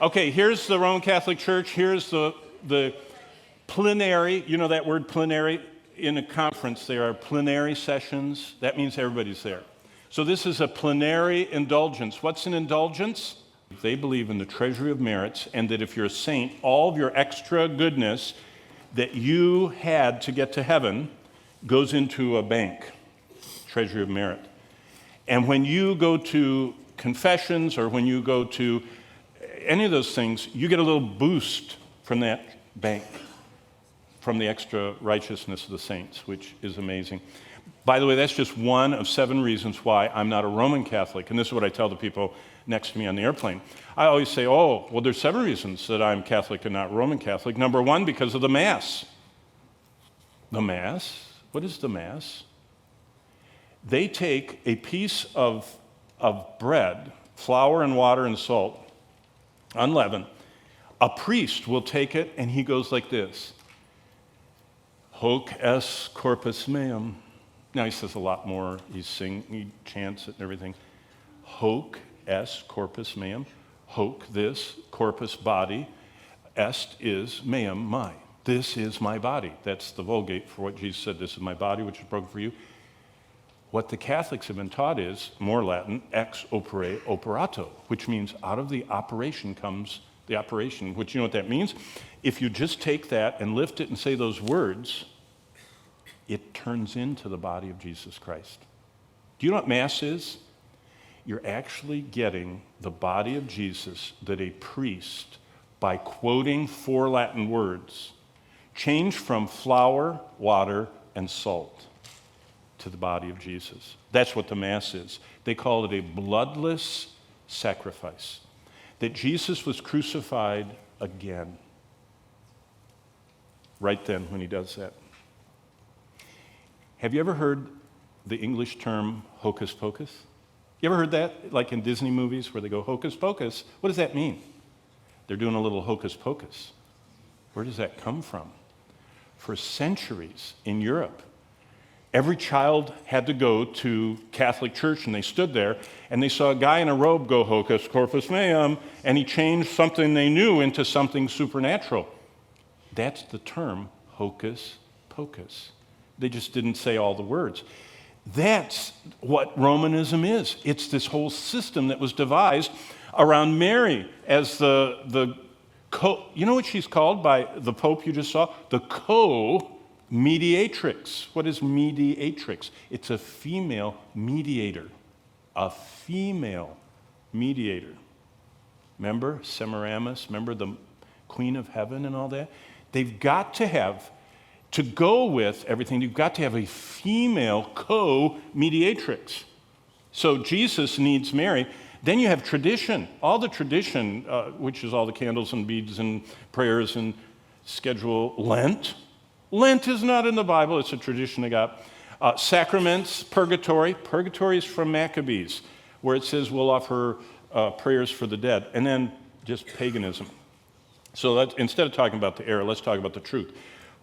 Okay, here's the Roman Catholic Church. Here's the plenary. You know that word plenary? In a conference, there are plenary sessions. That means everybody's there. So this is a plenary indulgence. What's an indulgence? They believe in the treasury of merits, and that if you're a saint, all of your extra goodness that you had to get to heaven goes into a bank, treasury of merit. And when you go to confessions or when you go to any of those things, you get a little boost from that bank, from the extra righteousness of the saints, which is amazing. By the way, that's just one of 7 reasons why I'm not a Roman Catholic. And this is what I tell the people next to me on the airplane. I always say, oh, well, there's 7 reasons that I'm Catholic and not Roman Catholic. Number 1, because of the Mass. The Mass? What is the Mass? They take a piece of bread, flour and water and salt, unleavened. A priest will take it and he goes like this. Hoc est corpus meum. Now he says a lot more. He chants it and everything. Hoc est corpus meum. Hoc, this, corpus, body. Est is meum, my. This is my body. That's the Vulgate for what Jesus said. This is my body, which is broken for you. What the Catholics have been taught is, more Latin, ex opere operato, which means out of the operation comes the operation, which you know what that means? If you just take that and lift it and say those words, it turns into the body of Jesus Christ. Do you know what Mass is? You're actually getting the body of Jesus that a priest, by quoting 4 Latin words, changed from flour, water, and salt to the body of Jesus. That's what the Mass is. They call it a bloodless sacrifice. That Jesus was crucified again. Right then when he does that. Have you ever heard the English term hocus pocus? You ever heard that? Like in Disney movies where they go hocus pocus? What does that mean? They're doing a little hocus pocus. Where does that come from? For centuries in Europe, every child had to go to Catholic church, and they stood there, and they saw a guy in a robe go hocus corpus meum, and he changed something they knew into something supernatural. That's the term hocus pocus. They just didn't say all the words. That's what Romanism is. It's this whole system that was devised around Mary as you know what she's called by the Pope you just saw? The co-mediatrix. What is mediatrix? It's a female mediator. A female mediator. Remember Semiramis? Remember the Queen of Heaven and all that? They've got to have, to go with everything, you've got to have a female co-mediatrix. So Jesus needs Mary. Then you have tradition. All the tradition, which is all the candles and beads and prayers and schedule. Lent. Lent is not in the Bible. It's a tradition they got. Sacraments, purgatory. Purgatory is from Maccabees, where it says we'll offer prayers for the dead. And then just paganism. So instead of talking about the error, let's talk about the truth.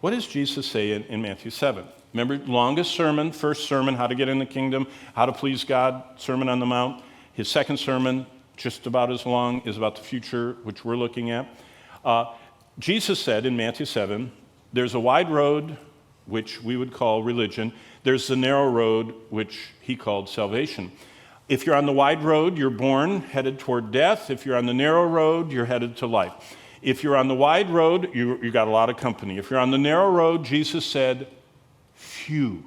What does Jesus say in Matthew 7? Remember, longest sermon, first sermon, how to get in the kingdom, how to please God, Sermon on the Mount. His second sermon, just about as long, is about the future, which we're looking at. Jesus said in Matthew 7, there's a wide road, which we would call religion. There's the narrow road, which he called salvation. If you're on the wide road, you're born, headed toward death. If you're on the narrow road, you're headed to life. If you're on the wide road, you got a lot of company. If you're on the narrow road, Jesus said, few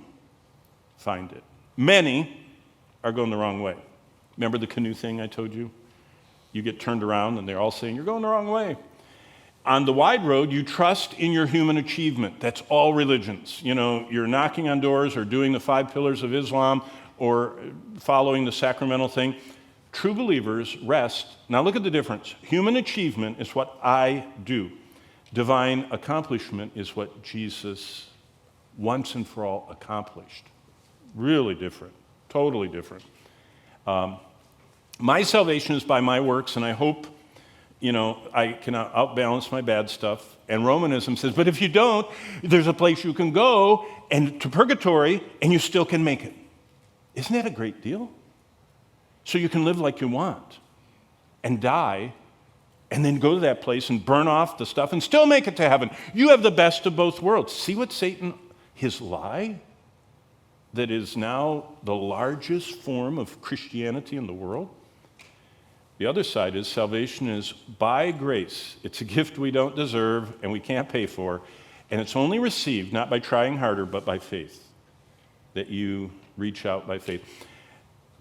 find it. Many are going the wrong way. Remember the canoe thing I told you? You get turned around and they're all saying, you're going the wrong way. On the wide road, you trust in your human achievement. That's all religions. You know, you're knocking on doors or doing the 5 pillars of Islam or following the sacramental thing. True believers rest. Now look at the difference. Human achievement is what I do. Divine accomplishment is what Jesus once and for all accomplished. Really different. Totally different. My salvation is by my works, and I hope, I can outbalance my bad stuff. And Romanism says, but if you don't, there's a place you can go and to purgatory, and you still can make it. Isn't that a great deal? So you can live like you want and die and then go to that place and burn off the stuff and still make it to heaven. You have the best of both worlds. See what Satan, his lie, that is now the largest form of Christianity in the world? The other side is salvation is by grace. It's a gift we don't deserve and we can't pay for, and it's only received not by trying harder, but by faith, that you reach out by faith.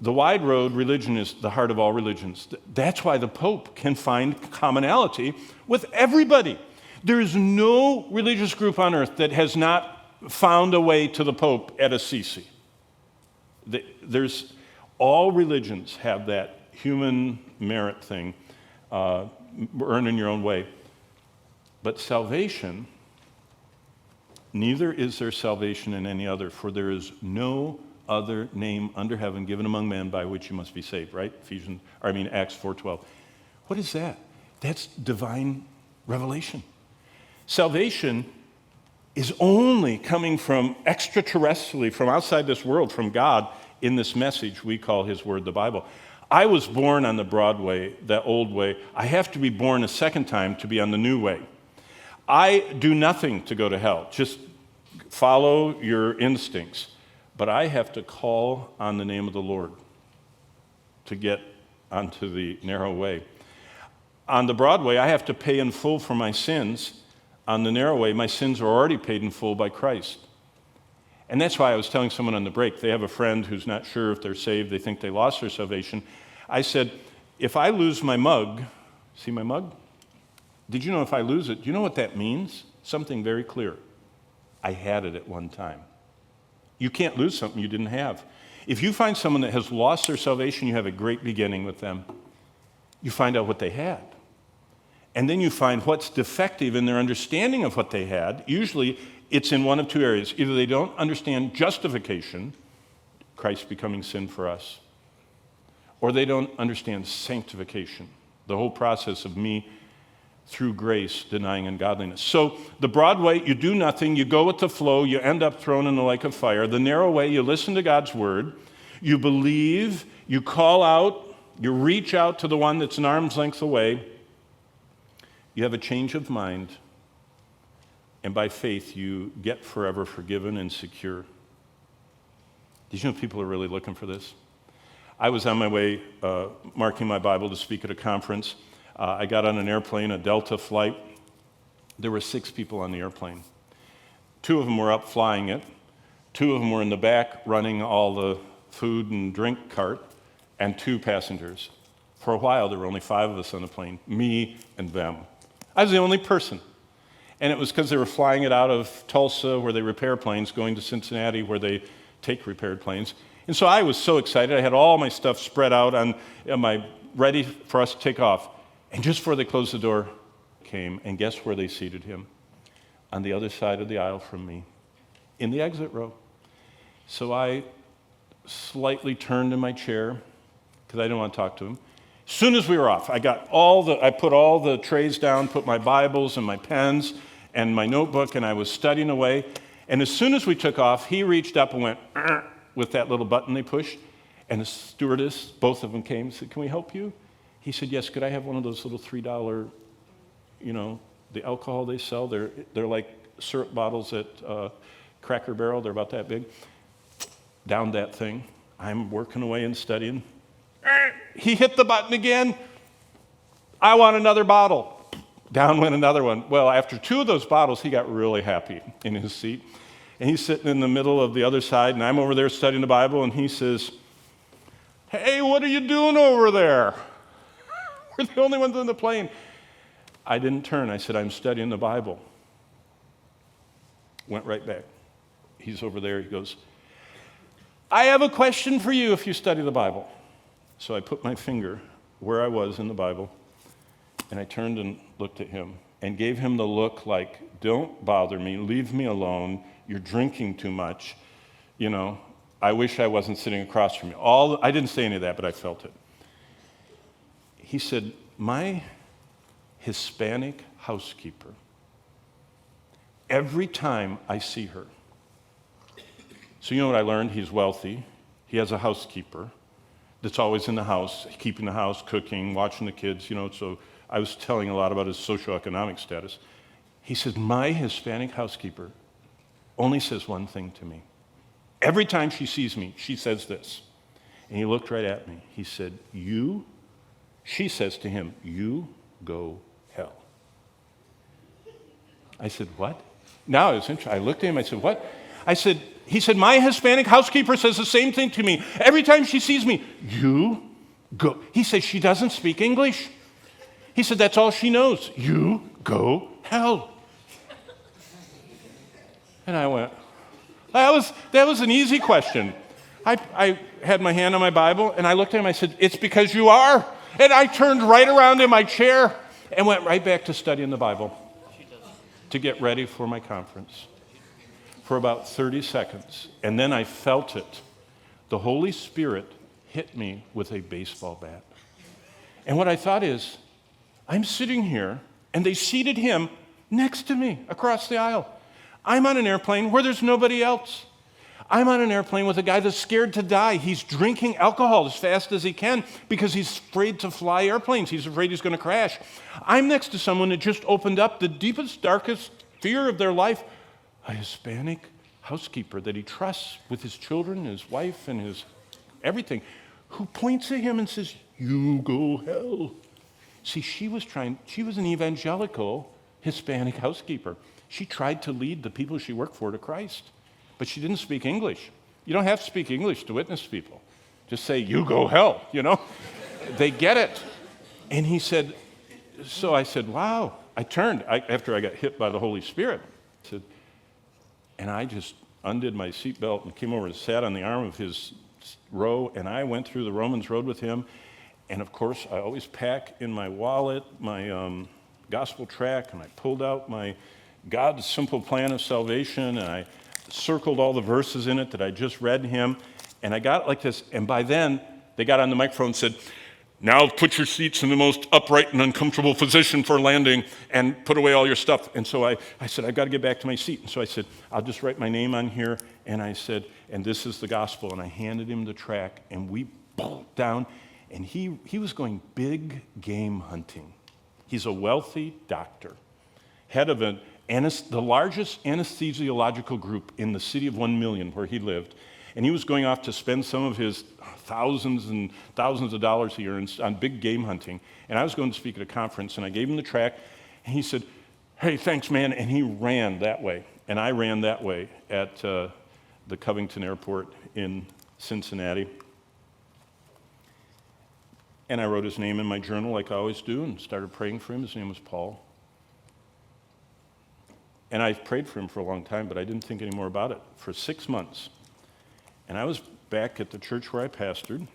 The wide road, religion, is the heart of all religions. That's why the Pope can find commonality with everybody. There is no religious group on earth that has not found a way to the Pope at Assisi. All religions have that human merit thing, earn in your own way. But salvation, neither is there salvation in any other, for there is no other name under heaven given among men by which you must be saved, right? Acts 4:12. What is that? That's divine revelation. Salvation is only coming from extraterrestrially, from outside this world, from God, in this message we call his word, the Bible. I was born on the broad way, that old way. I have to be born a second time to be on the new way. I do nothing to go to hell. Just follow your instincts. But I have to call on the name of the Lord to get onto the narrow way. On the broad way, I have to pay in full for my sins. On the narrow way, my sins are already paid in full by Christ. And that's why I was telling someone on the break, they have a friend who's not sure if they're saved, they think they lost their salvation. I said, if I lose my mug, see my mug? Did you know if I lose it, do you know what that means? Something very clear. I had it at one time. You can't lose something you didn't have. If you find someone that has lost their salvation, you have a great beginning with them. You find out what they had. And then you find what's defective in their understanding of what they had. Usually, it's in one of two areas. Either they don't understand justification, Christ becoming sin for us, or they don't understand sanctification, the whole process of me through grace denying ungodliness. So the broad way, you do nothing, you go with the flow, you end up thrown in the lake of fire. The narrow way, you listen to God's word, you believe, you call out, you reach out to the one that's an arm's length away, you have a change of mind, and by faith you get forever forgiven and secure. Did you know people are really looking for this? I was on my way marking my Bible to speak at a conference. I got on an airplane, a Delta flight. There were 6 people on the airplane. 2 of them were up flying it. 2 of them were in the back running all the food and drink cart, and 2 passengers. For a while, there were only 5 of us on the plane, me and them. I was the only person. And it was because they were flying it out of Tulsa, where they repair planes, going to Cincinnati, where they take repaired planes. And so I was so excited. I had all my stuff spread out on ready for us to take off. And just before they closed the door, came, and guess where they seated him? On the other side of the aisle from me, in the exit row. So I slightly turned in my chair, because I didn't want to talk to him. As soon as we were off, I put all the trays down, put my Bibles and my pens and my notebook, and I was studying away. And as soon as we took off, he reached up and went, with that little button they pushed, and the stewardess, both of them came and said, "Can we help you?" He said, "Yes, could I have one of those little $3, the alcohol they sell? They're like syrup bottles at Cracker Barrel. They're about that big." Down that thing. I'm working away and studying. He hit the button again. "I want another bottle." Down went another one. Well, after 2 of those bottles, he got really happy in his seat. And he's sitting in the middle of the other side, and I'm over there studying the Bible, and he says, "Hey, what are you doing over there? We're the only ones on the plane." I didn't turn. I said, "I'm studying the Bible." Went right back. He's over there. He goes, "I have a question for you if you study the Bible." So I put my finger where I was in the Bible, and I turned and looked at him and gave him the look like, "Don't bother me. Leave me alone. You're drinking too much. I wish I wasn't sitting across from you." I didn't say any of that, but I felt it. He said, "My Hispanic housekeeper, every time I see her," so you know what I learned? He's wealthy. He has a housekeeper that's always in the house, keeping the house, cooking, watching the kids, so I was telling a lot about his socioeconomic status. He said, my Hispanic housekeeper only says one thing to me. Every time she sees me, she says this. And he looked right at me. He said, she says to him, you go hell. I said, what? Now it's interesting. I looked at him, I said, what? He said, my Hispanic housekeeper says the same thing to me. Every time she sees me, you go. He said, she doesn't speak English. He said, that's all she knows. You go hell. And I went, that was an easy question. I had my hand on my Bible, and I looked at him, I said, it's because you are. And I turned right around in my chair and went right back to studying the Bible to get ready for my conference for about 30 seconds. And then I felt it. The Holy Spirit hit me with a baseball bat. And what I thought is, I'm sitting here, and they seated him next to me across the aisle. I'm on an airplane where there's nobody else. I'm on an airplane with a guy that's scared to die. He's drinking alcohol as fast as he can because he's afraid to fly airplanes. He's afraid he's going to crash. I'm next to someone that just opened up the deepest, darkest fear of their life, a Hispanic housekeeper that he trusts with his children, his wife, and his everything, who points at him and says, you go hell. See, she was an evangelical Hispanic housekeeper. She tried to lead the people she worked for to Christ. But she didn't speak English. You don't have to speak English to witness people. Just say, you go hell, They get it. And he said, so I said, wow. I turned after I got hit by the Holy Spirit. And I just undid my seatbelt and came over and sat on the arm of his row, and I went through the Romans road with him. And of course, I always pack in my wallet my gospel tract, and I pulled out my God's simple plan of salvation, and I circled all the verses in it that I just read him, and I got it like this, and by then, they got on the microphone and said, now put your seats in the most upright and uncomfortable position for landing and put away all your stuff. And so I said, I've got to get back to my seat. And so I said, I'll just write my name on here, and I said, and this is the gospel, and I handed him the tract, and we bolted down, and he was going big game hunting. He's a wealthy doctor, head of the largest anesthesiological group in the city of 1 million where he lived. And he was going off to spend some of his thousands and thousands of dollars he earns on big game hunting. And I was going to speak at a conference, and I gave him the tract, and he said, hey, thanks, man. And he ran that way. And I ran that way at the Covington Airport in Cincinnati. And I wrote his name in my journal like I always do and started praying for him. His name was Paul. And I prayed for him for a long time, but I didn't think any more about it for 6 months. And I was back at the church where I pastored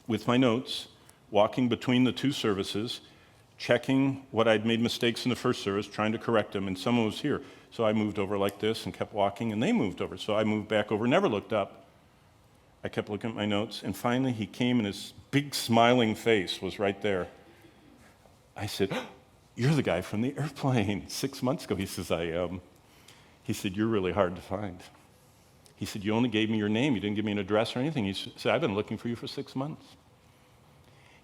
with my notes, walking between the two services, checking what I'd made mistakes in the first service, trying to correct them, and someone was here. So I moved over like this and kept walking, and they moved over. So I moved back over, never looked up. I kept looking at my notes, and finally he came, and his big smiling face was right there. I said, you're the guy from the airplane 6 months ago. He says, I am. He said, you're really hard to find. He said, you only gave me your name. You didn't give me an address or anything. He said, I've been looking for you for 6 months.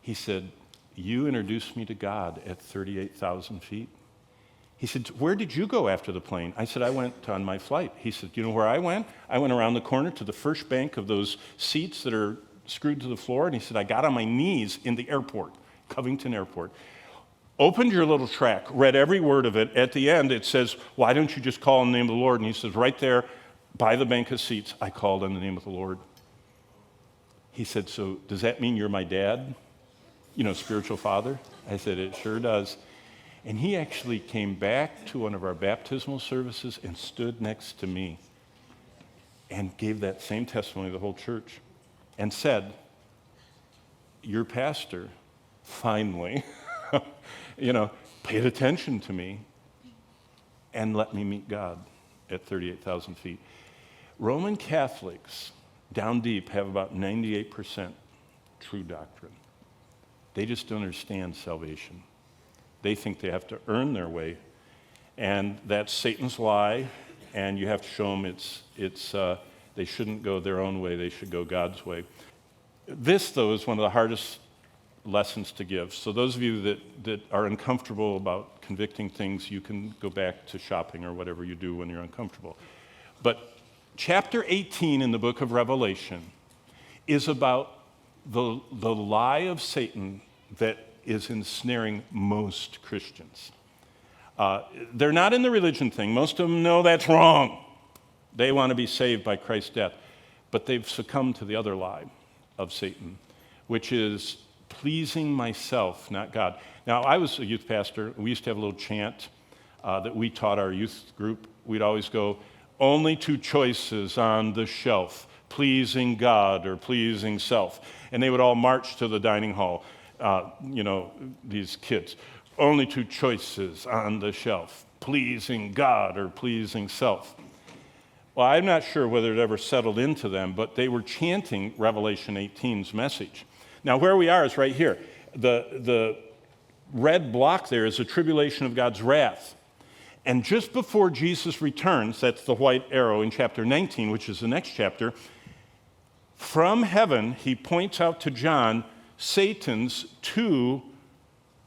He said, you introduced me to God at 38,000 feet. He said, where did you go after the plane? I said, I went on my flight. He said, you know where I went? I went around the corner to the first bank of those seats that are screwed to the floor. And he said, I got on my knees in the airport, Covington Airport. Opened your little tract, read every word of it. At the end, it says, why don't you just call in the name of the Lord? And he says, right there, by the bank of seats, I called in the name of the Lord. He said, so does that mean you're my dad? Spiritual father? I said, it sure does. And he actually came back to one of our baptismal services and stood next to me and gave that same testimony to the whole church and said, your pastor finally paid attention to me and let me meet God at 38,000 feet. Roman Catholics, down deep, have about 98% true doctrine. They just don't understand salvation. They think they have to earn their way, and that's Satan's lie, and you have to show them they shouldn't go their own way, they should go God's way. This, though, is one of the hardest lessons to give. So those of you that are uncomfortable about convicting things, you can go back to shopping or whatever you do when you're uncomfortable. But chapter 18 in the book of Revelation is about the lie of Satan that is ensnaring most Christians. They're not in the religion thing. Most of them know that's wrong. They want to be saved by Christ's death. But they've succumbed to the other lie of Satan, which is pleasing myself, not God. Now, I was a youth pastor. We used to have a little chant that we taught our youth group. We'd always go, only two choices on the shelf, pleasing God or pleasing self. And they would all march to the dining hall, these kids. Only two choices on the shelf, pleasing God or pleasing self. Well, I'm not sure whether it ever settled into them, but they were chanting Revelation 18's message. Now, where we are is right here. The red block there is the tribulation of God's wrath. And just before Jesus returns, that's the white arrow in chapter 19, which is the next chapter, from heaven, he points out to John Satan's two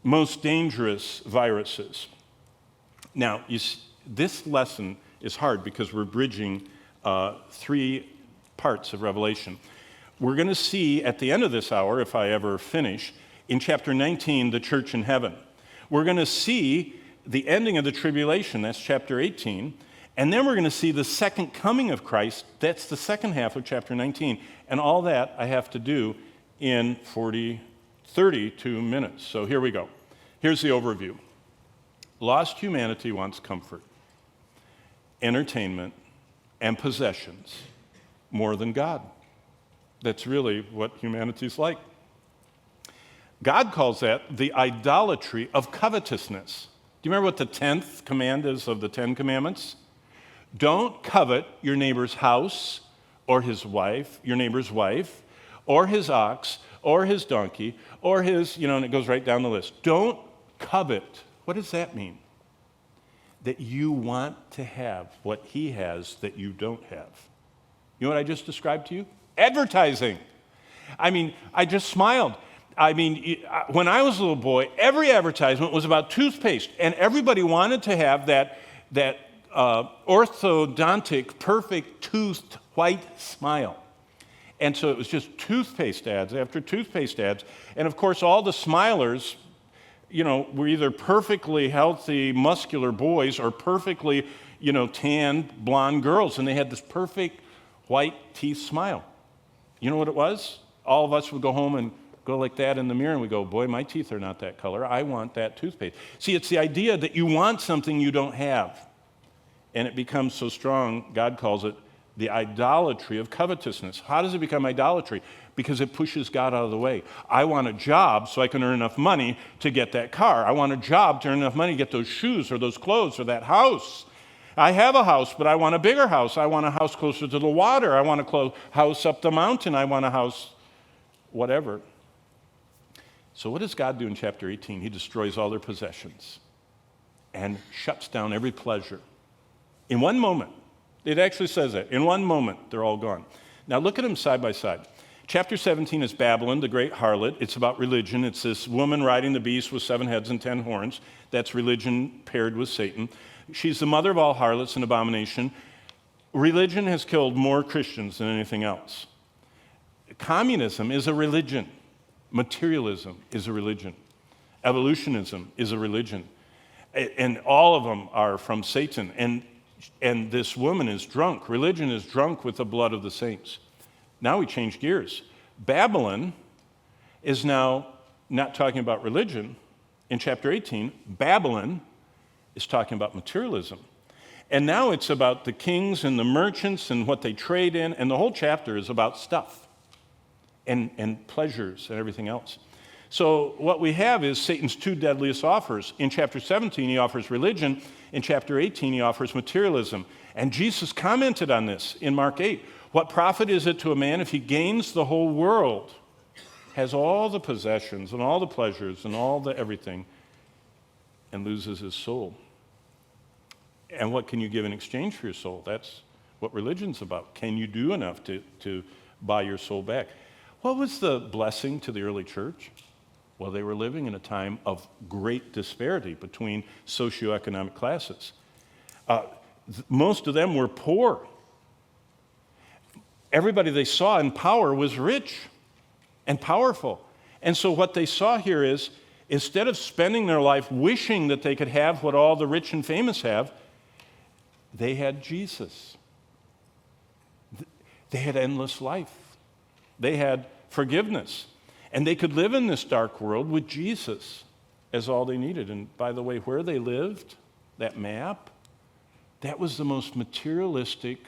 most dangerous viruses. Now, this lesson is hard because we're bridging 3 parts of Revelation. We're going to see at the end of this hour, if I ever finish, in chapter 19, the church in heaven. We're going to see the ending of the tribulation, that's chapter 18, and then we're going to see the second coming of Christ, that's the second half of chapter 19. And all that I have to do in 32 minutes. So here we go. Here's the overview. Lost humanity wants comfort, entertainment, and possessions more than God. That's really what humanity's like. God calls that the idolatry of covetousness. Do you remember what the 10th command is of the 10 commandments? Don't covet your neighbor's house or his wife, your neighbor's wife, or his ox, or his donkey, or his, and it goes right down the list. Don't covet. What does that mean? That you want to have what he has that you don't have. You know what I just described to you? Advertising. I just smiled. When I was a little boy, every advertisement was about toothpaste, and everybody wanted to have that orthodontic, perfect toothed white smile. And so it was just toothpaste ads after toothpaste ads. And of course, all the smilers, were either perfectly healthy, muscular boys or perfectly, tanned, blonde girls. And they had this perfect white teeth smile. You know what it was? All of us would go home and go like that in the mirror, and we go, boy, my teeth are not that color. I want that toothpaste. See, it's the idea that you want something you don't have. And it becomes so strong, God calls it the idolatry of covetousness. How does it become idolatry? Because it pushes God out of the way. I want a job so I can earn enough money to get that car. I want a job to earn enough money to get those shoes or those clothes or that house. I have a house, but I want a bigger house. I want a house closer to the water. I want a house up the mountain. I want a house whatever. So what does God do in chapter 18? He destroys all their possessions and shuts down every pleasure. In one moment, it actually says that. In one moment, they're all gone. Now look at them side by side. Chapter 17 is Babylon, the great harlot. It's about religion. It's this woman riding the beast with 7 heads and 10 horns. That's religion paired with Satan. She's the mother of all harlots and abomination. Religion has killed more Christians than anything else. Communism is a religion. Materialism is a religion. Evolutionism is a religion. And all of them are from Satan. And this woman is drunk. Religion is drunk with the blood of the saints. Now we change gears. Babylon is now not talking about religion. In chapter 18, Babylon is talking about materialism. And now it's about the kings and the merchants and what they trade in, and the whole chapter is about stuff and pleasures and everything else. So what we have is Satan's 2 deadliest offers. In chapter 17, he offers religion. In chapter 18, he offers materialism. And Jesus commented on this in Mark 8. What profit is it to a man if he gains the whole world, has all the possessions and all the pleasures and all the everything, and loses his soul? And what can you give in exchange for your soul? That's what religion's about. Can you do enough to buy your soul back? What was the blessing to the early church? Well, they were living in a time of great disparity between socioeconomic classes. Most of them were poor. Everybody they saw in power was rich and powerful. And so what they saw here is, instead of spending their life wishing that they could have what all the rich and famous have, they had Jesus. They had endless life. They had forgiveness. And they could live in this dark world with Jesus as all they needed. And by the way, where they lived, that map, that was the most materialistic,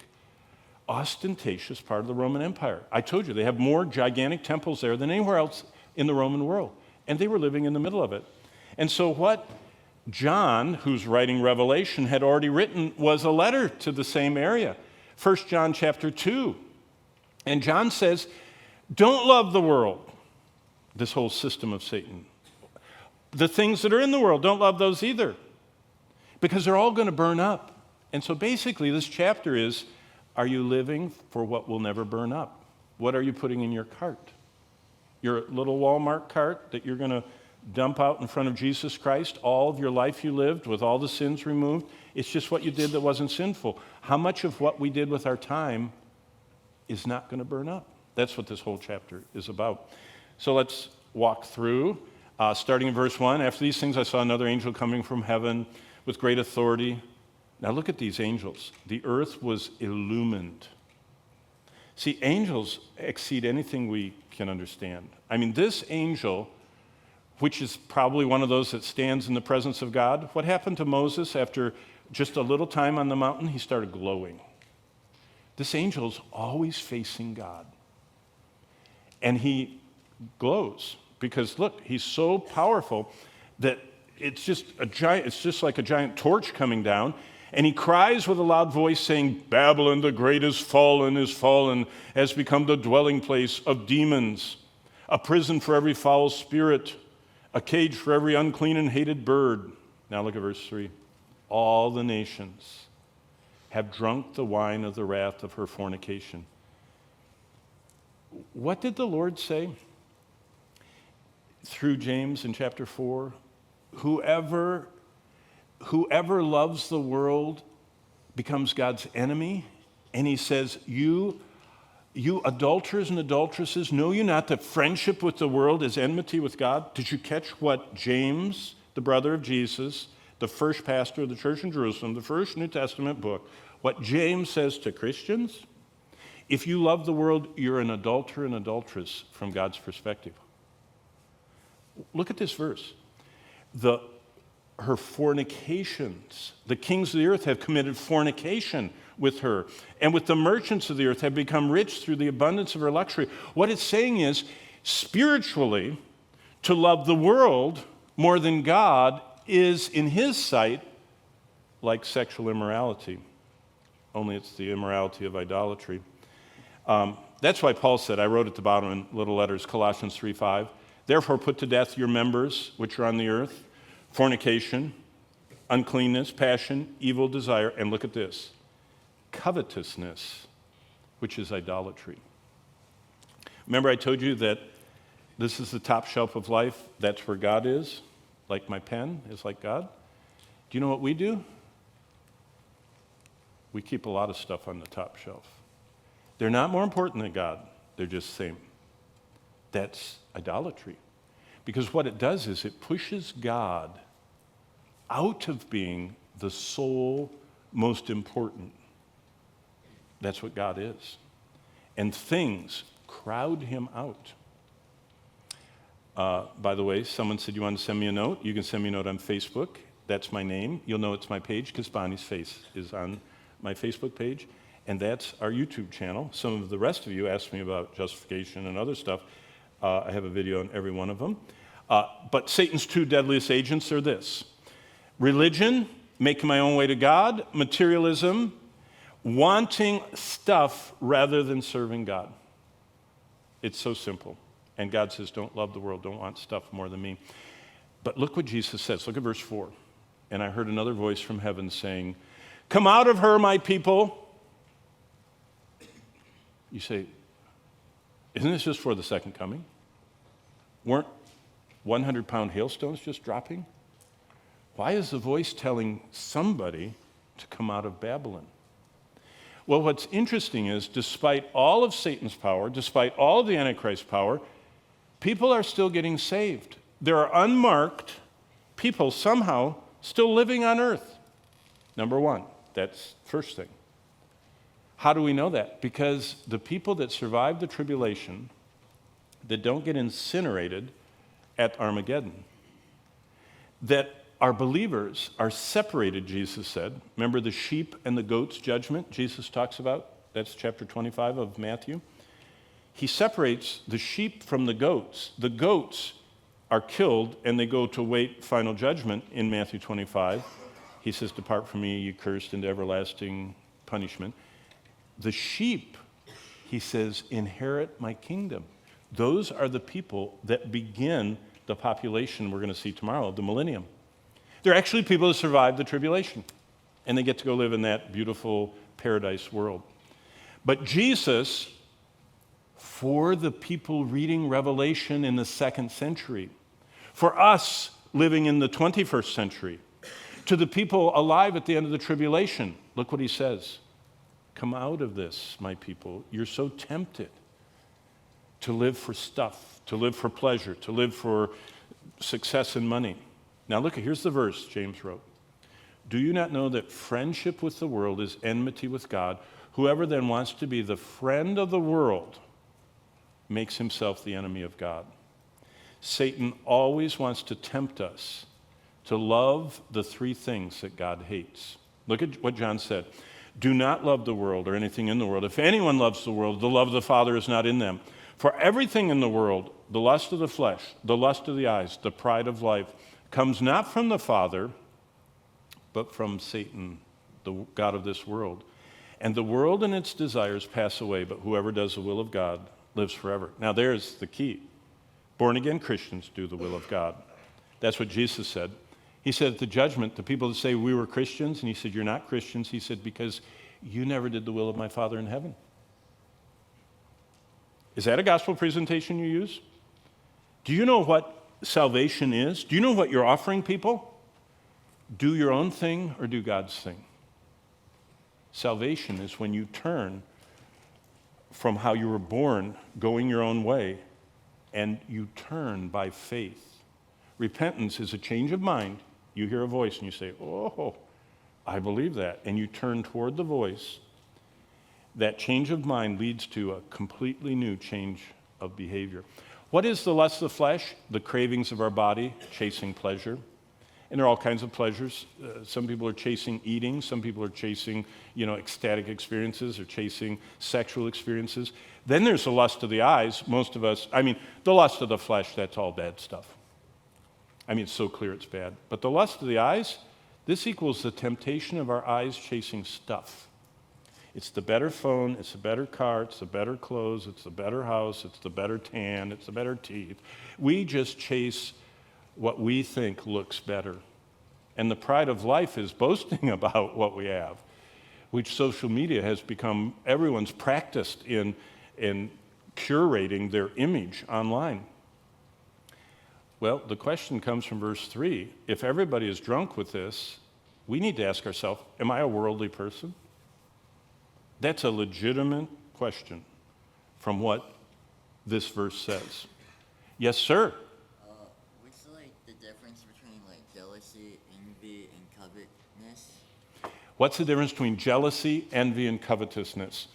ostentatious part of the Roman Empire. I told you, they have more gigantic temples there than anywhere else in the Roman world. And they were living in the middle of it. And so what John, who's writing Revelation, had already written was a letter to the same area. 1 John chapter 2. And John says, don't love the world, this whole system of Satan. The things that are in the world, don't love those either, because they're all going to burn up. And so basically this chapter is, are you living for what will never burn up? What are you putting in your cart? Your little Walmart cart that you're going to dump out in front of Jesus Christ, all of your life you lived with all the sins removed. It's just what you did that wasn't sinful. How much of what we did with our time is not going to burn up? That's what this whole chapter is about. So let's walk through, starting in verse 1. After these things I saw another angel coming from heaven with great authority. Now look at these angels. The earth was illumined. See, angels exceed anything we can understand. I mean, this angel, which is probably one of those that stands in the presence of God, what happened to Moses after just a little time on the mountain? He started glowing. This angel's always facing God. And he glows because, look, he's so powerful that it's just like a giant torch coming down. And he cries with a loud voice, saying, Babylon the great is fallen, has become the dwelling place of demons, a prison for every foul spirit, a cage for every unclean and hated bird. Now look at verse 3. All the nations have drunk the wine of the wrath of her fornication. What did the Lord say through James in chapter 4? Whoever loves the world becomes God's enemy. And he says, you adulterers and adulteresses, know you not that friendship with the world is enmity with God? Did you catch what James, the brother of Jesus, the first pastor of the church in Jerusalem, the first New Testament book, what James says to Christians? If you love the world, you're an adulterer and adulteress from God's perspective. Look at this verse. Her fornications, the kings of the earth have committed fornication with her, and with the merchants of the earth have become rich through the abundance of her luxury. What it's saying is, spiritually, to love the world more than God is, in his sight, like sexual immorality. Only it's the immorality of idolatry. That's why Paul said, I wrote at the bottom in little letters, Colossians 3:5, therefore put to death your members which are on the earth, fornication, uncleanness, passion, evil desire, and look at this, covetousness, which is idolatry. Remember I told you that this is the top shelf of life, that's where God is, like my pen is like God. Do you know what we do? We keep a lot of stuff on the top shelf. They're not more important than God, they're just the same. That's idolatry. Because what it does is it pushes God out of being the sole most important. That's what God is. And things crowd him out. By the way, someone said you want to send me a note. You can send me a note on Facebook. That's my name. You'll know it's my page because Bonnie's face is on my Facebook page. And that's our YouTube channel. Some of the rest of you asked me about justification and other stuff. I have a video on every one of them. But Satan's two deadliest agents are this. Religion, making my own way to God. Materialism, wanting stuff rather than serving God. It's so simple. And God says, don't love the world, don't want stuff more than me. But look what Jesus says. Look at verse 4. And I heard another voice from heaven saying, come out of her, my people. You say, isn't this just for the second coming? 100-pound hailstones just dropping? Why is the voice telling somebody to come out of Babylon? Well, what's interesting is, despite all of Satan's power, despite all of the Antichrist power, people are still getting saved. There are unmarked people somehow still living on earth. Number one, that's first thing. How do we know that? Because the people that survive the tribulation, that don't get incinerated at Armageddon, that are believers, are separated, Jesus said. Remember the sheep and the goats judgment Jesus talks about? That's chapter 25 of Matthew. He separates the sheep from the goats. The goats are killed and they go to wait final judgment in Matthew 25. He says, "Depart from me, ye cursed, into everlasting punishment." The sheep, he says, inherit my kingdom. Those are the people that begin the population we're going to see tomorrow, the millennium. They're actually people who survived the tribulation, and they get to go live in that beautiful paradise world. But Jesus, for the people reading Revelation in the 2nd century, for us living in the 21st century, to the people alive at the end of the tribulation, look what he says. Come out of this, my people. You're so tempted to live for stuff, to live for pleasure, to live for success and money. Now look, here's the verse James wrote. Do you not know that friendship with the world is enmity with God? Whoever then wants to be the friend of the world makes himself the enemy of God. Satan always wants to tempt us to love the three things that God hates. Look at what John said. Do not love the world or anything in the world. If anyone loves the world, the love of the Father is not in them. For everything in the world, the lust of the flesh, the lust of the eyes, the pride of life, comes not from the Father, but from Satan, the god of this world. And the world and its desires pass away, but whoever does the will of God lives forever. Now there's the key. Born-again Christians do the will of God. That's what Jesus said. He said at the judgment, the people that say we were Christians, and he said, you're not Christians. He said, because you never did the will of my Father in heaven. Is that a gospel presentation you use? Do you know what salvation is? Do you know what you're offering people? Do your own thing or do God's thing? Salvation is when you turn from how you were born, going your own way, and you turn by faith. Repentance is a change of mind. You hear a voice and you say, oh, I believe that. And you turn toward the voice. That change of mind leads to a completely new change of behavior. What is the lust of the flesh? The cravings of our body, chasing pleasure. And there are all kinds of pleasures. Some people are chasing eating. Some people are chasing, ecstatic experiences or chasing sexual experiences. Then there's the lust of the eyes. Most of us, the lust of the flesh, that's all bad stuff. It's so clear it's bad. But the lust of the eyes, this equals the temptation of our eyes chasing stuff. It's the better phone, it's the better car, it's the better clothes, it's the better house, it's the better tan, it's the better teeth. We just chase what we think looks better. And the pride of life is boasting about what we have, which social media has become, everyone's practiced in curating their image online. Well, the question comes from verse 3. If everybody is drunk with this, we need to ask ourselves, am I a worldly person? That's a legitimate question from what this verse says. Yes, sir? What's the difference between jealousy, envy, and covetousness? What's the difference between jealousy, envy, and covetousness?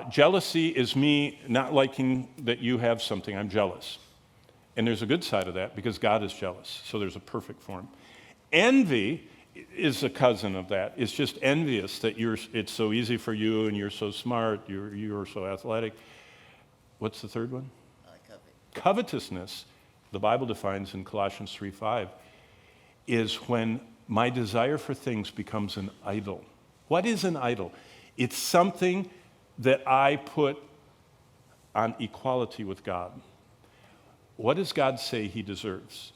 Jealousy is me not liking that you have something. I'm jealous. And there's a good side of that because God is jealous. So there's a perfect form. Envy is a cousin of that. It's just envious that it's so easy for you and you're so smart, you're so athletic. What's the third one? Covetousness, the Bible defines in Colossians 3:5, is when my desire for things becomes an idol. What is an idol? It's something that I put on equality with God. What does God say he deserves?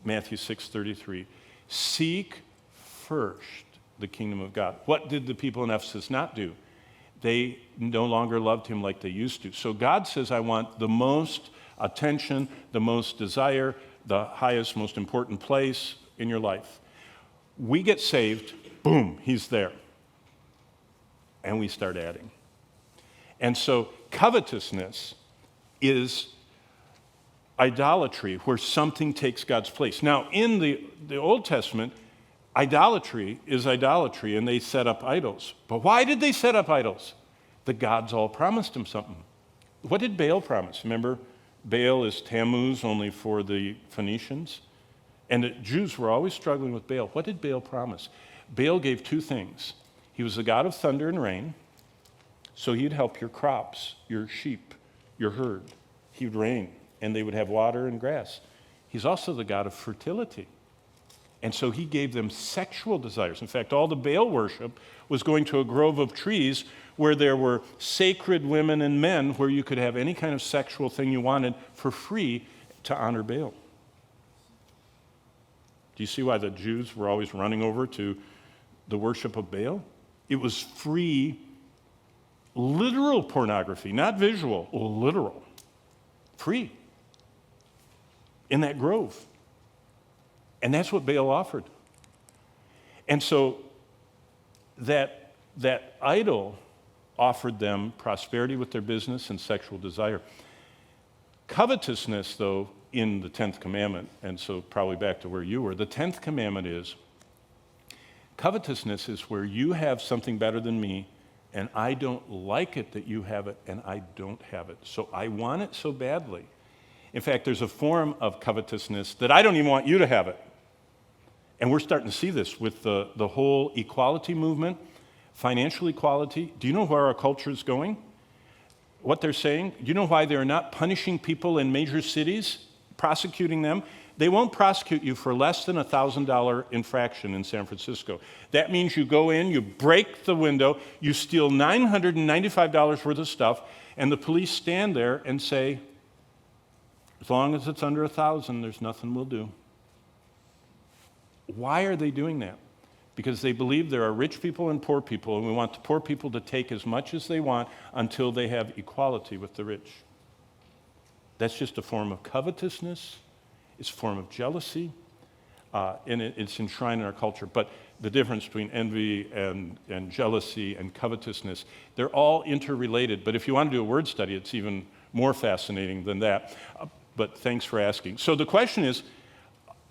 Matthew 6:33. Seek first the kingdom of God. What did the people in Ephesus not do? They no longer loved him like they used to. So God says, I want the most attention, the most desire, the highest, most important place in your life. We get saved, boom, he's there. And we start adding. And so covetousness is idolatry, where something takes God's place. Now, in the Old Testament, idolatry is idolatry, and they set up idols. But why did they set up idols? The gods all promised them something. What did Baal promise? Remember, Baal is Tammuz only for the Phoenicians. And the Jews were always struggling with Baal. What did Baal promise? Baal gave two things. He was the god of thunder and rain, so he'd help your crops, your sheep, your herd. He would rain, and they would have water and grass. He's also the god of fertility. And so he gave them sexual desires. In fact, all the Baal worship was going to a grove of trees where there were sacred women and men where you could have any kind of sexual thing you wanted for free to honor Baal. Do you see why the Jews were always running over to the worship of Baal? It was free, literal pornography, not visual, literal. Free. In that grove. And that's what Baal offered. And so that idol offered them prosperity with their business and sexual desire. Covetousness, though, in the 10th commandment, and so probably back to where you were, the 10th commandment is, covetousness is where you have something better than me, and I don't like it that you have it, and I don't have it. So I want it so badly. In fact, there's a form of covetousness that I don't even want you to have it. And we're starting to see this with the whole equality movement, financial equality. Do you know where our culture is going? What they're saying? Do you know why they're not punishing people in major cities, prosecuting them? They won't prosecute you for less than a $1,000 infraction in San Francisco. That means you go in, you break the window, you steal $995 worth of stuff, and the police stand there and say, as long as it's under $1,000, there's nothing we'll do. Why are they doing that? Because they believe there are rich people and poor people, and we want the poor people to take as much as they want until they have equality with the rich. That's just a form of covetousness. It's a form of jealousy, and it's enshrined in our culture. But the difference between envy and jealousy and covetousness, they're all interrelated. But if you want to do a word study, it's even more fascinating than that. But thanks for asking. So the question is,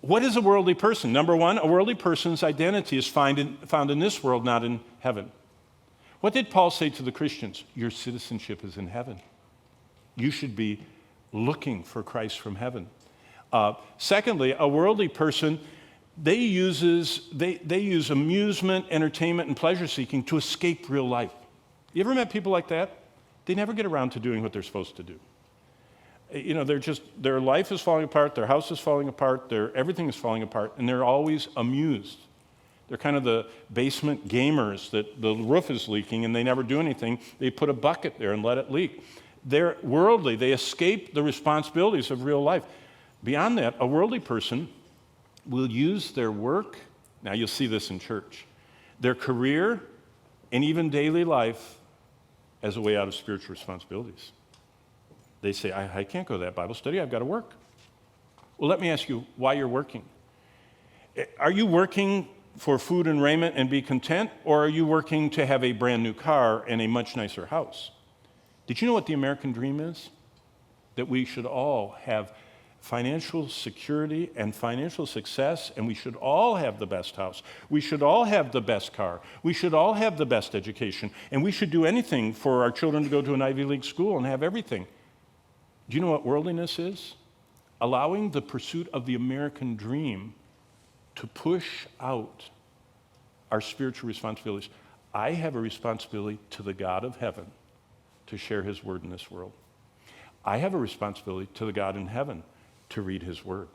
what is a worldly person? Number one, a worldly person's identity is found in this world, not in heaven. What did Paul say to the Christians? Your citizenship is in heaven. You should be looking for Christ from heaven. Secondly, a worldly person, they use amusement, entertainment, and pleasure seeking to escape real life. You ever met people like that? They never get around to doing what they're supposed to do. You know, their life is falling apart, their house is falling apart, everything is falling apart, and they're always amused. They're kind of the basement gamers that the roof is leaking and they never do anything. They put a bucket there and let it leak. They're worldly. They escape the responsibilities of real life. Beyond that, a worldly person will use their work, now you'll see this in church, their career, and even daily life as a way out of spiritual responsibilities. They say, I can't go to that Bible study, I've got to work. Well, let me ask you why you're working. Are you working for food and raiment and be content, or are you working to have a brand new car and a much nicer house? Did you know what the American dream is? That we should all have financial security and financial success, and we should all have the best house. We should all have the best car. We should all have the best education, and we should do anything for our children to go to an Ivy League school and have everything. Do you know what worldliness is? Allowing the pursuit of the American dream to push out our spiritual responsibilities. I have a responsibility to the God of heaven to share his word in this world. I have a responsibility to the God in heaven to read his word.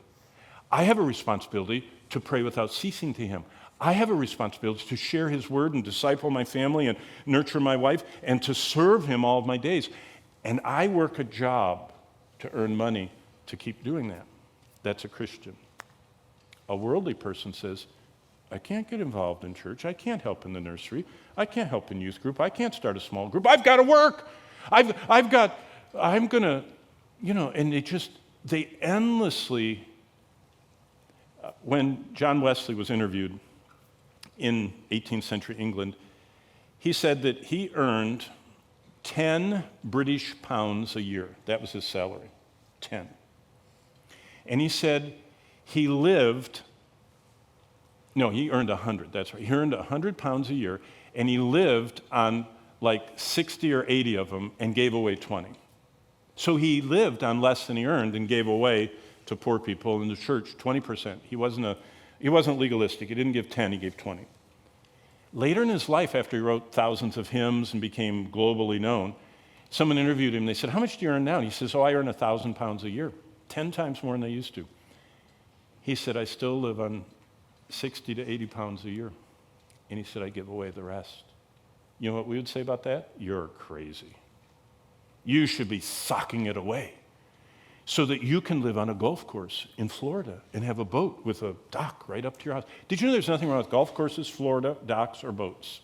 I have a responsibility to pray without ceasing to him. I have a responsibility to share his word and disciple my family and nurture my wife and to serve him all of my days. And I work a job to earn money to keep doing that. That's a Christian. A worldly person says, I can't get involved in church. I can't help in the nursery. I can't help in youth group. I can't start a small group. I've got to work. I'm going to, and they endlessly When John Wesley was interviewed in 18th century England, he said that he earned 10 British pounds a year. That was his salary, 10. And he said he earned 100, that's right. He earned 100 pounds a year, and he lived on like 60 or 80 of them and gave away 20. So he lived on less than he earned and gave away to poor people in the church 20%. He wasn't legalistic. He didn't give 10, he gave 20. Later in his life, after he wrote thousands of hymns and became globally known, someone interviewed him. They said, "How much do you earn now?" And he says, "Oh, I earn 1,000 pounds a year, 10 times more than I used to." He said, "I still live on 60 to 80 pounds a year." And he said, "I give away the rest." You know what we would say about that? You're crazy. You should be socking it away so that you can live on a golf course in Florida and have a boat with a dock right up to your house. Did you know there's nothing wrong with golf courses, Florida, docks, or boats?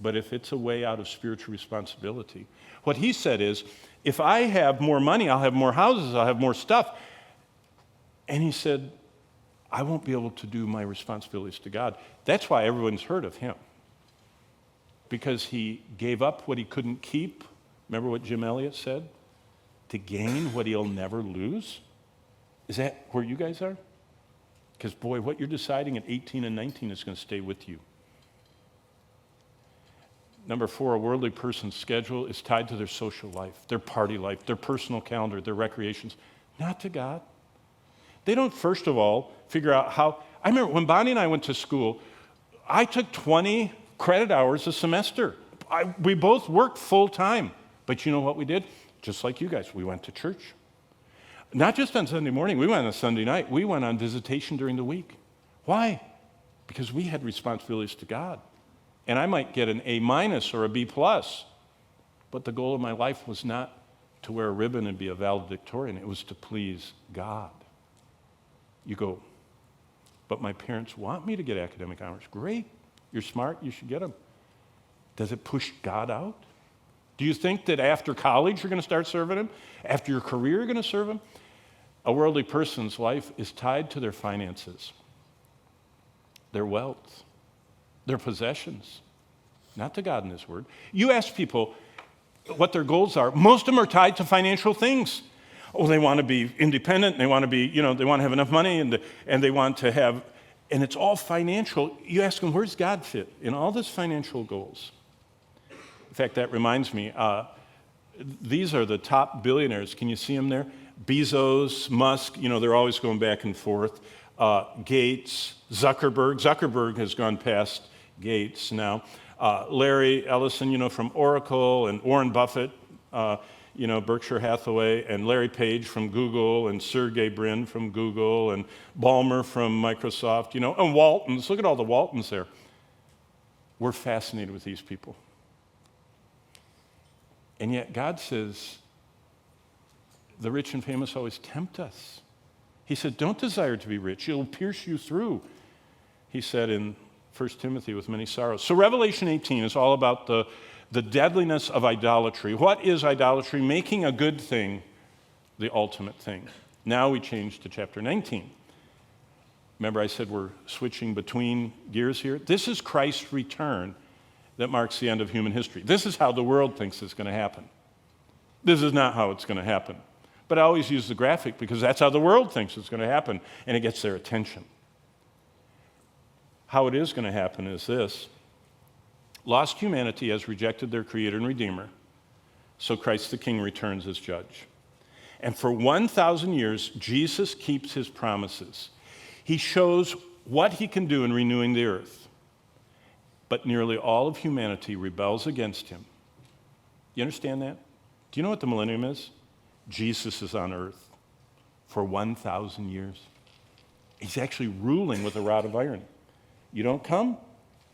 But if it's a way out of spiritual responsibility, what he said is, if I have more money, I'll have more houses, I'll have more stuff. And he said, I won't be able to do my responsibilities to God. That's why everyone's heard of him. Because he gave up what he couldn't keep. Remember what Jim Elliot said? To gain what he'll never lose? Is that where you guys are? Because boy, what you're deciding at 18 and 19 is going to stay with you. Number 4, a worldly person's schedule is tied to their social life, their party life, their personal calendar, their recreations, not to God. They don't, first of all, figure out how. I remember when Bonnie and I went to school, I took 20 credit hours a semester. We both worked full time. But you know what we did? Just like you guys, we went to church. Not just on Sunday morning, we went on Sunday night. We went on visitation during the week. Why? Because we had responsibilities to God. And I might get an A- or a B+, but the goal of my life was not to wear a ribbon and be a valedictorian. It was to please God. You go, but my parents want me to get academic honors. Great. You're smart. You should get them. Does it push God out? Do you think that after college you're going to start serving him? After your career you're going to serve him? A worldly person's life is tied to their finances, their wealth, their possessions, not to God in his word. You ask people what their goals are. Most of them are tied to financial things. Oh, they want to be independent, and they want to be, they want to have enough money, and they want to have, and it's all financial. You ask them, where's God fit in all these financial goals? In fact, that reminds me, these are the top billionaires. Can you see them there? Bezos, Musk, they're always going back and forth. Gates, Zuckerberg. Zuckerberg has gone past Gates now. Larry Ellison, from Oracle, and Warren Buffett, Berkshire Hathaway, and Larry Page from Google, and Sergey Brin from Google, and Ballmer from Microsoft, and Waltons. Look at all the Waltons there. We're fascinated with these people. And yet God says, the rich and famous always tempt us. He said, don't desire to be rich. It'll pierce you through. He said in 1 Timothy, with many sorrows. So Revelation 18 is all about the deadliness of idolatry. What is idolatry? Making a good thing the ultimate thing. Now we change to chapter 19. Remember I said we're switching between gears here? This is Christ's return that marks the end of human history. This is how the world thinks it's going to happen. This is not how it's going to happen. But I always use the graphic because that's how the world thinks it's going to happen, and it gets their attention. How it is going to happen is this. Lost humanity has rejected their Creator and Redeemer, so Christ the King returns as judge. And for 1,000 years, Jesus keeps his promises. He shows what he can do in renewing the earth. But nearly all of humanity rebels against him. You understand that? Do you know what the millennium is? Jesus is on earth for 1,000 years. He's actually ruling with a rod of iron. You don't come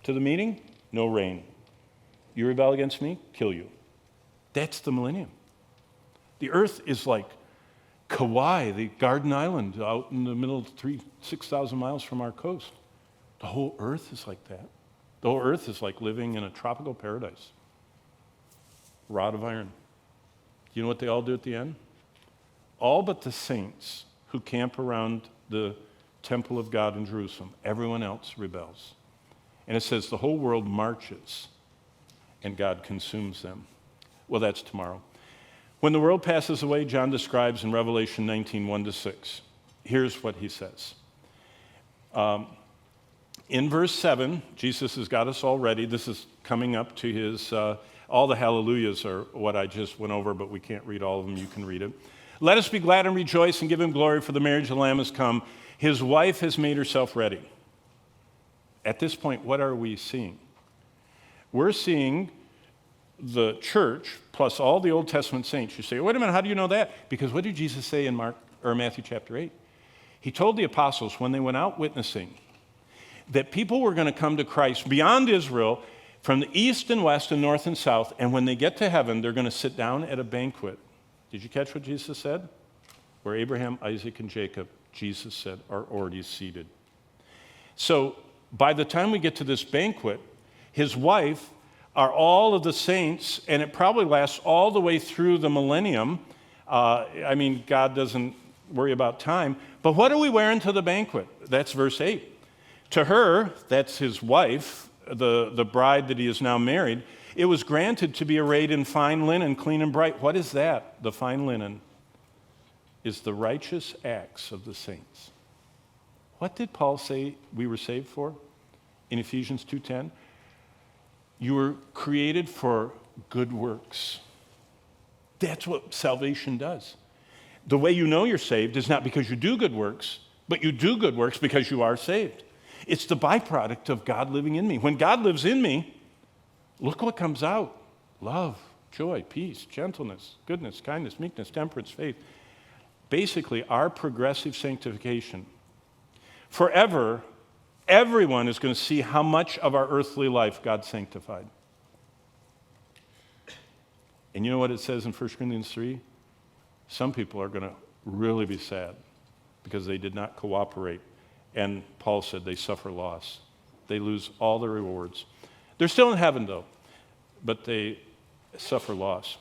to the meeting, no rain. You rebel against me, kill you. That's the millennium. The earth is like Kauai, the Garden Island, out in the middle of 6,000 miles from our coast. The whole earth is like that. The whole earth is like living in a tropical paradise. Rod of iron. You know what they all do at the end? All but the saints who camp around the temple of God in Jerusalem. Everyone else rebels. And it says the whole world marches and God consumes them. Well, that's tomorrow. When the world passes away, John describes in Revelation 19, 1-6. Here's what he says. In verse 7, Jesus has got us all ready. This is coming up to his, all the hallelujahs are what I just went over, but we can't read all of them. You can read it. Let us be glad and rejoice and give him glory, for the marriage of the Lamb has come. His wife has made herself ready. At this point, what are we seeing? We're seeing the church plus all the Old Testament saints. You say, wait a minute, how do you know that? Because what did Jesus say in Matthew chapter 8? He told the apostles when they went out witnessing that people were going to come to Christ beyond Israel from the east and west and north and south, and when they get to heaven, they're going to sit down at a banquet. Did you catch what Jesus said? Where Abraham, Isaac, and Jacob, Jesus said, are already seated. So by the time we get to this banquet, his wife are all of the saints, and it probably lasts all the way through the millennium. God doesn't worry about time. But what are we wearing to the banquet? That's verse 8. To her, that's his wife, the bride that he is now married, it was granted to be arrayed in fine linen, clean and bright. What is that? The fine linen is the righteous acts of the saints. What did Paul say we were saved for in Ephesians 2:10? You were created for good works. That's what salvation does. The way you know you're saved is not because you do good works, but you do good works because you are saved. It's the byproduct of God living in me. When God lives in me, look what comes out. Love, joy, peace, gentleness, goodness, kindness, meekness, temperance, faith. Basically, our progressive sanctification. Forever, everyone is going to see how much of our earthly life God sanctified. And you know what it says in 1 Corinthians 3? Some people are going to really be sad because they did not cooperate. And Paul said they suffer loss. They lose all their rewards. They're still in heaven, though, but they suffer loss.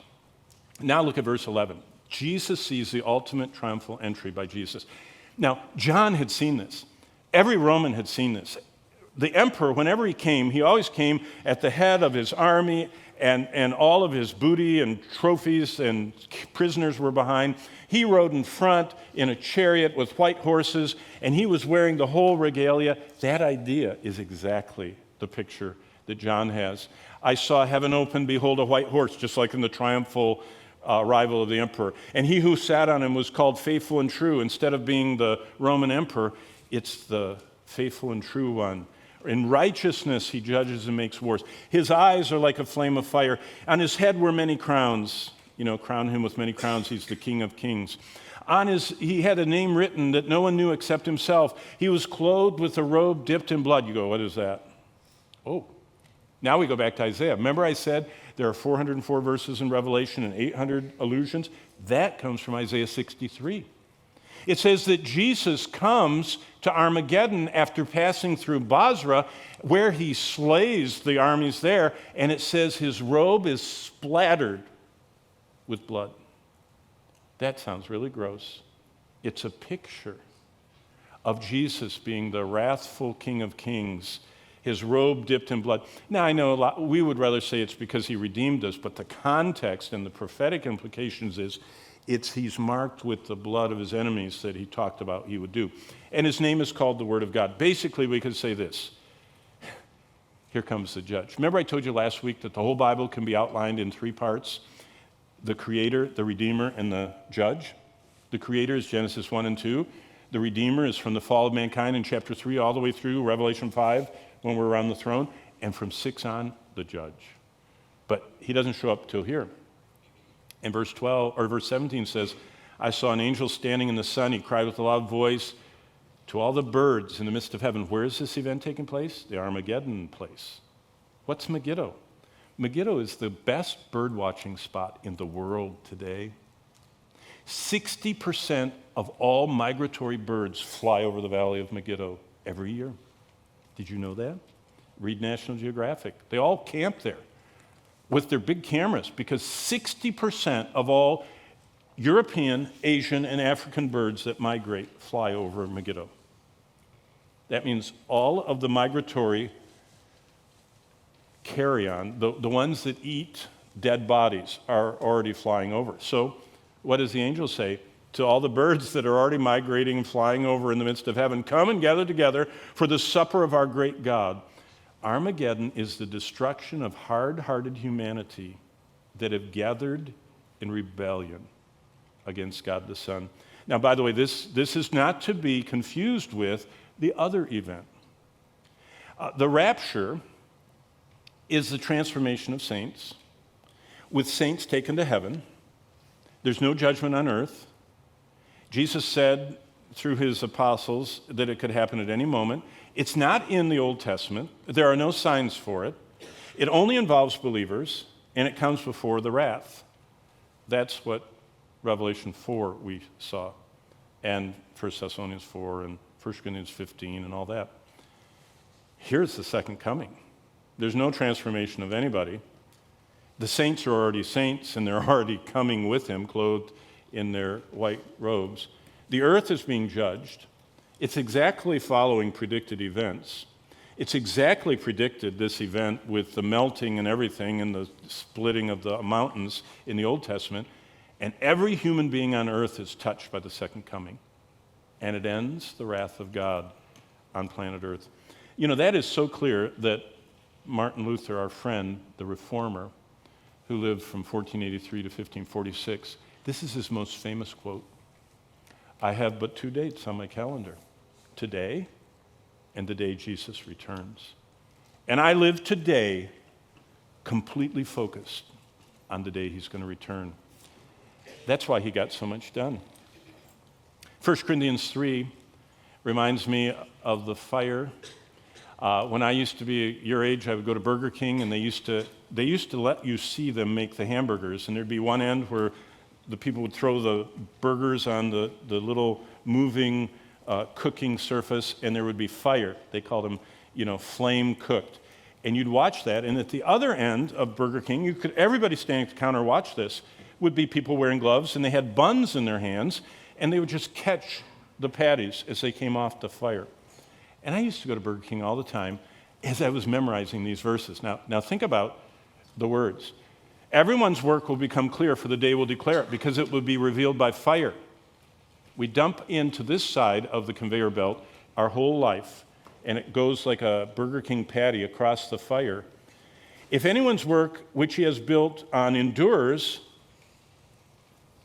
Now look at verse 11. Jesus sees the ultimate triumphal entry by Jesus. Now, John had seen this. Every Roman had seen this. The emperor, whenever he came, he always came at the head of his army, and all of his booty and trophies and prisoners were behind. He rode in front in a chariot with white horses, and he was wearing the whole regalia. That idea is exactly the picture that John has. I saw heaven open, behold, a white horse, just like in the triumphal arrival of the emperor. And he who sat on him was called Faithful and True. Instead of being the Roman emperor, it's the faithful and true one. In righteousness he judges and makes wars. His eyes are like a flame of fire. On his head were many crowns. Crown him with many crowns. He's the King of Kings. He had a name written that no one knew except himself. He was clothed with a robe dipped in blood. You go, what is that? Oh, now we go back to Isaiah. Remember I said there are 404 verses in Revelation and 800 allusions? That comes from Isaiah 63. It says that Jesus comes to Armageddon after passing through Basra, where he slays the armies there, and it says his robe is splattered with blood. That sounds really gross. It's a picture of Jesus being the wrathful King of Kings, his robe dipped in blood. Now, I know we would rather say it's because he redeemed us, but the context and the prophetic implications is he's marked with the blood of his enemies that he talked about he would do. And his name is called the Word of God. Basically, we could say this. Here comes the judge. Remember I told you last week that the whole Bible can be outlined in three parts? The Creator, the Redeemer, and the Judge. The Creator is Genesis 1 and 2. The Redeemer is from the fall of mankind in chapter 3 all the way through Revelation 5 when we're around the throne. And from 6 on, the Judge. But he doesn't show up till here. And verse 17 says, I saw an angel standing in the sun. He cried with a loud voice to all the birds in the midst of heaven. Where is this event taking place? The Armageddon place. What's Megiddo? Megiddo is the best bird watching spot in the world today. 60% of all migratory birds fly over the valley of Megiddo every year. Did you know that? Read National Geographic. They all camp there with their big cameras because 60% of all European, Asian, and African birds that migrate fly over Megiddo. That means all of the migratory carrion, the ones that eat dead bodies, are already flying over. So what does the angel say? To all the birds that are already migrating and flying over in the midst of heaven, come and gather together for the supper of our great God. Armageddon is the destruction of hard-hearted humanity that have gathered in rebellion against God the Son. Now, by the way, this is not to be confused with the other event. The rapture is the transformation of saints, with saints taken to heaven. There's no judgment on earth. Jesus said through his apostles that it could happen at any moment. It's not in the Old Testament. There are no signs for it. It only involves believers, and it comes before the wrath. That's what Revelation 4 we saw, and 1 Thessalonians 4, and 1 Corinthians 15, and all that. Here's the second coming. There's no transformation of anybody. The saints are already saints, and they're already coming with him, clothed in their white robes. The earth is being judged. It's exactly following predicted events. It's exactly predicted, this event, with the melting and everything and the splitting of the mountains in the Old Testament. And every human being on earth is touched by the second coming. And it ends the wrath of God on planet Earth. You know, that is so clear that Martin Luther, our friend, the reformer, who lived from 1483 to 1546, this is his most famous quote. I have but 2 dates on my calendar, today and the day Jesus returns. And I live today completely focused on the day he's going to return. That's why he got so much done. 1 Corinthians 3 reminds me of the fire. When I used to be your age, I would go to Burger King, and they used to let you see them make the hamburgers, and there'd be one end where the people would throw the burgers on the little moving cooking surface, and there would be fire. They called them, flame cooked. And you'd watch that, and at the other end of Burger King, everybody standing at the counter watch this, would be people wearing gloves, and they had buns in their hands, and they would just catch the patties as they came off the fire. And I used to go to Burger King all the time as I was memorizing these verses. Now think about the words. Everyone's work will become clear, for the day will declare it, because it will be revealed by fire. We dump into this side of the conveyor belt our whole life, and it goes like a Burger King patty across the fire. If anyone's work which he has built on endures,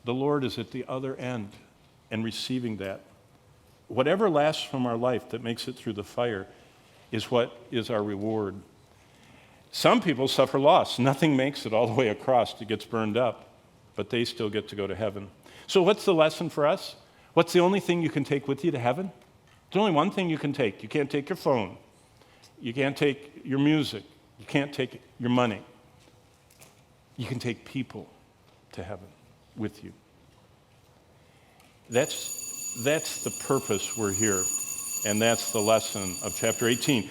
the Lord is at the other end and receiving that. Whatever lasts from our life that makes it through the fire is what is our reward. Some people suffer loss. Nothing makes it all the way across. It gets burned up, but they still get to go to heaven. So what's the lesson for us? What's the only thing you can take with you to heaven? There's only one thing you can take. You can't take your phone. You can't take your music. You can't take your money. You can take people to heaven with you. That's the purpose we're here, and that's the lesson of chapter 18.